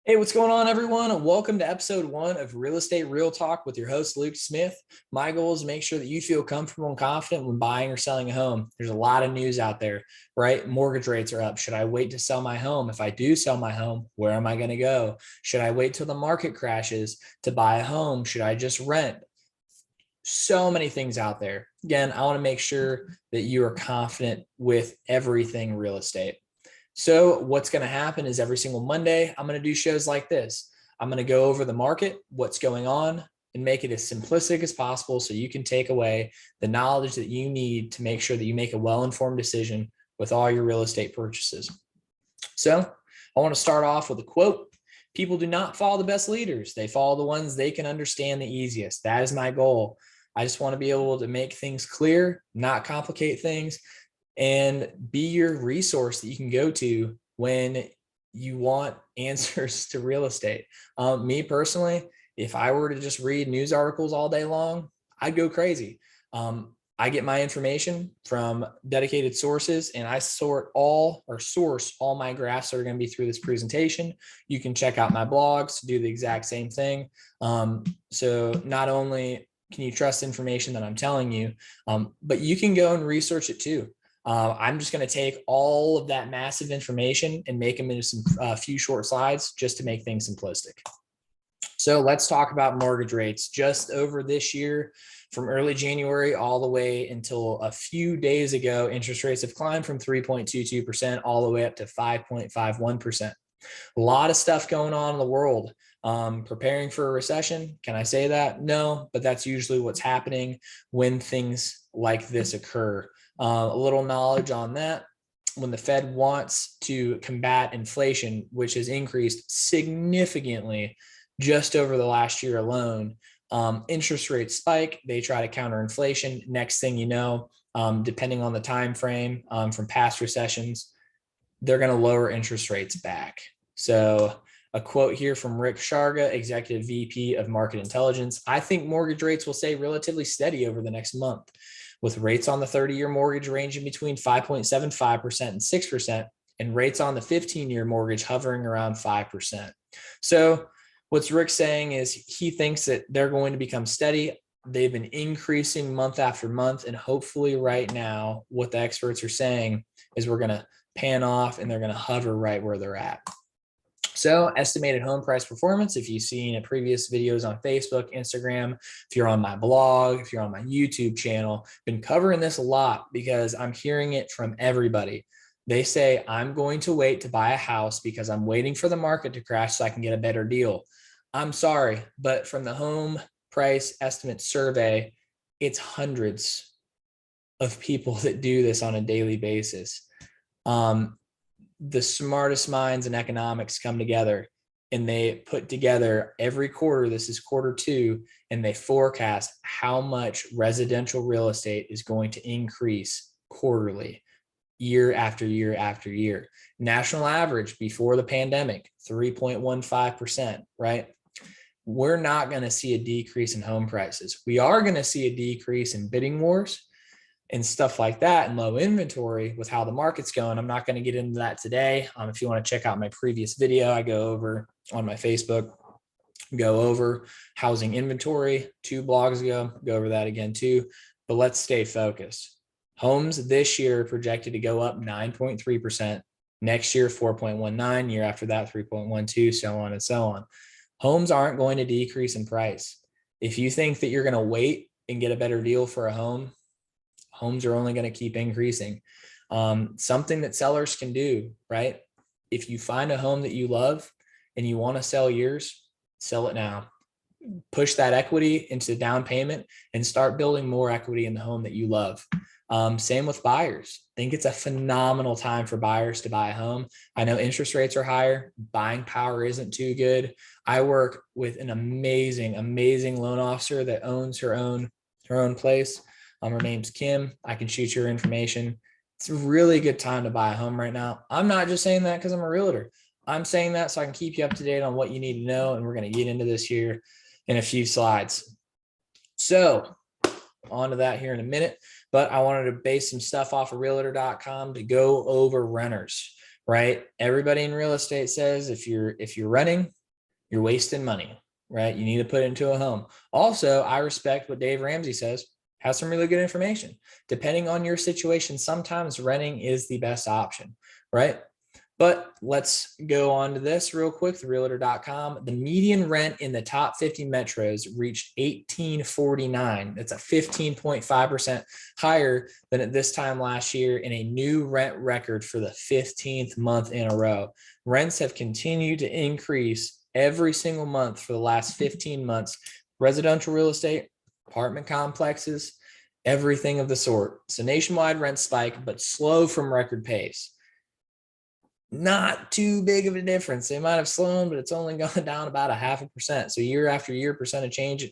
Hey, what's going on, everyone? Welcome to episode 1 of Real Estate Real Talk with your host, Luke.smith. My goal is to make sure that you feel comfortable and confident when buying or selling a home. There's a lot of news out there, right? Mortgage rates are up. Should I wait to sell my home? If I do sell my home, where am I going to go? Should I wait till the market crashes to buy a home? Should I just rent? So many things out there. Again, I want to make sure that you are confident with everything real estate. So what's going to happen is every single Monday, I'm going to do shows like this. I'm going to go over the market, what's going on, and make it as simplistic as possible so you can take away the knowledge that you need to make sure that you make a well-informed decision with all your real estate purchases. So I want to start off with a quote. People do not follow the best leaders. They follow the ones they can understand the easiest. That is my goal. I just want to be able to make things clear, not complicate things, and be your resource that you can go to when you want answers to real estate. Me personally, if I were to just read news articles all day long, I'd go crazy. I get my information from dedicated sources, and I source all my graphs that are going to be through this presentation. You can check out my blogs to do the exact same thing. So not only can you trust information that I'm telling you, but you can go and research it too. I'm just going to take all of that massive information and make them into a few short slides just to make things simplistic. So let's talk about mortgage rates. Just over this year, from early January all the way until a few days ago, interest rates have climbed from 3.22% all the way up to 5.51%. A lot of stuff going on in the world. Preparing for a recession. Can I say that? No, but that's usually what's happening when things like this occur. A little knowledge on that. When the Fed wants to combat inflation, which has increased significantly just over the last year alone, interest rates spike. They try to counter inflation. Next thing you know, depending on the time frame from past recessions, they're going to lower interest rates back. So a quote here from Rick Sharga, Executive VP of Market Intelligence. I think mortgage rates will stay relatively steady over the next month, with rates on the 30-year mortgage ranging between 5.75% and 6%, and rates on the 15-year mortgage hovering around 5%. So what's Rick saying is he thinks that they're going to become steady. They've been increasing month after month, and hopefully right now, what the experts are saying is we're going to pan off and they're going to hover right where they're at. So estimated home price performance, if you've seen previous videos on Facebook, Instagram, if you're on my blog, if you're on my YouTube channel, been covering this a lot because I'm hearing it from everybody. They say, I'm going to wait to buy a house because I'm waiting for the market to crash so I can get a better deal. I'm sorry, but from the home price estimate survey, it's hundreds of people that do this on a daily basis. The smartest minds in economics come together and they put together every quarter, this is quarter 2, and they forecast how much residential real estate is going to increase quarterly, year after year after year. National average before the pandemic, 3.15%, right? We're not going to see a decrease in home prices. We are going to see a decrease in bidding wars and stuff like that, and low inventory with how the market's going. I'm not going to get into that today. If you want to check out my previous video, I go over on my Facebook, go over housing inventory 2 blogs ago, go over that again too. But let's stay focused. Homes this year projected to go up 9.3%. Next year, 4.19. Year after that, 3.12, so on and so on. Homes aren't going to decrease in price. If you think that you're going to wait and get a better deal for a home, homes are only going to keep increasing. Something that sellers can do, right? If you find a home that you love and you want to sell yours, sell it now. Push that equity into down payment and start building more equity in the home that you love. Same with buyers. I think it's a phenomenal time for buyers to buy a home. I know interest rates are higher. Buying power isn't too good. I work with an amazing loan officer that owns her own place. Her name's Kim. I can shoot your information. It's a really good time to buy a home right now. I'm not just saying that because I'm a realtor. I'm saying that so I can keep you up to date on what you need to know. And we're going to get into this here in a few slides. So on to that here in a minute, but I wanted to base some stuff off of realtor.com to go over renters. right? Everybody in real estate says if you're renting, you're wasting money, right? You need to put it into a home. Also, I respect what Dave Ramsey says, has some really good information. Depending on your situation, sometimes renting is the best option, right? But let's go on to this real quick, therealtor.com. The median rent in the top 50 metros reached $18.49. That's a 15.5% higher than at this time last year, and a new rent record for the 15th month in a row. Rents have continued to increase every single month for the last 15 months. Residential real estate, apartment complexes, everything of the sort. So nationwide rent spike, but slow from record pace. Not too big of a difference. They might have slowed, but it's only gone down about 0.5%. So year after year, percent of change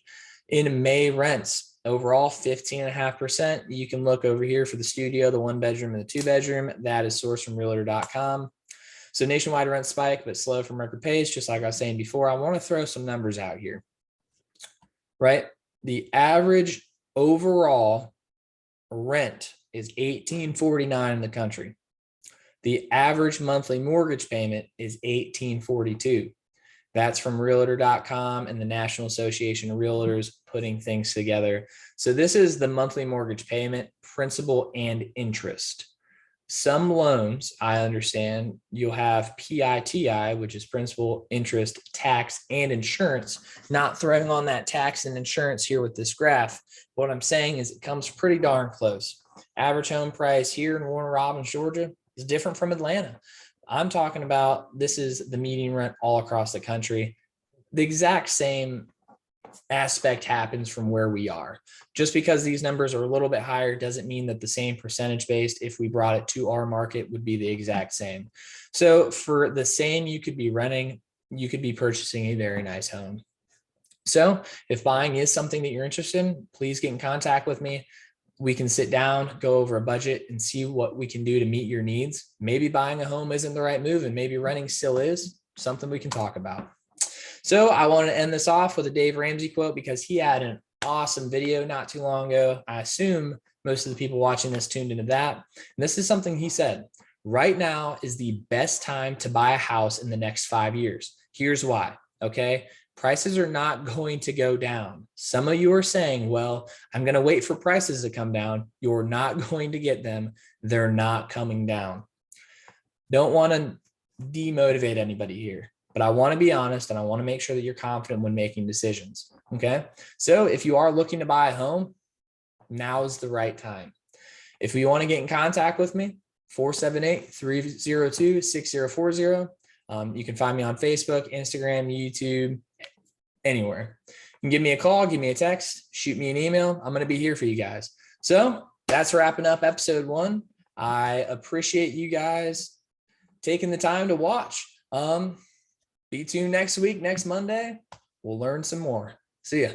in May rents overall 15.5%. You can look over here for the studio, the 1 bedroom and the 2 bedroom. That is sourced from realtor.com. So nationwide rent spike, but slow from record pace. Just like I was saying before, I want to throw some numbers out here, right? The average overall rent is $18.49 in the country. The average monthly mortgage payment is $18.42. That's from realtor.com and the National Association of Realtors putting things together. So this is the monthly mortgage payment, principal and interest. Some loans, I understand, you'll have PITI, which is principal, interest, tax, and insurance. Not throwing on that tax and insurance here with this graph. What I'm saying is it comes pretty darn close. Average home price here in Warner Robins, Georgia, is different from Atlanta. I'm talking about this is the median rent all across the country. The exact same aspect happens from where we are. Just because these numbers are a little bit higher doesn't mean that the same percentage based, if we brought it to our market, would be the exact same. So for the same, you could be renting, you could be purchasing a very nice home. So if buying is something that you're interested in, please get in contact with me. We can sit down, go over a budget and see what we can do to meet your needs. Maybe buying a home isn't the right move and maybe renting still is something we can talk about. So I want to end this off with a Dave Ramsey quote because he had an awesome video not too long ago. I assume most of the people watching this tuned into that. And this is something he said: right now is the best time to buy a house in the next 5 years. Here's why. Okay. Prices are not going to go down. Some of you are saying, well, I'm going to wait for prices to come down. You're not going to get them. They're not coming down. Don't want to demotivate anybody here, but I want to be honest and I want to make sure that you're confident when making decisions. Okay. So if you are looking to buy a home, now is the right time. If you want to get in contact with me, 478-302-6040. You can find me on Facebook, Instagram, YouTube, anywhere. You can give me a call, give me a text, shoot me an email. I'm going to be here for you guys. So that's wrapping up episode 1. I appreciate you guys taking the time to watch. Be tuned next week, next Monday. We'll learn some more. See ya.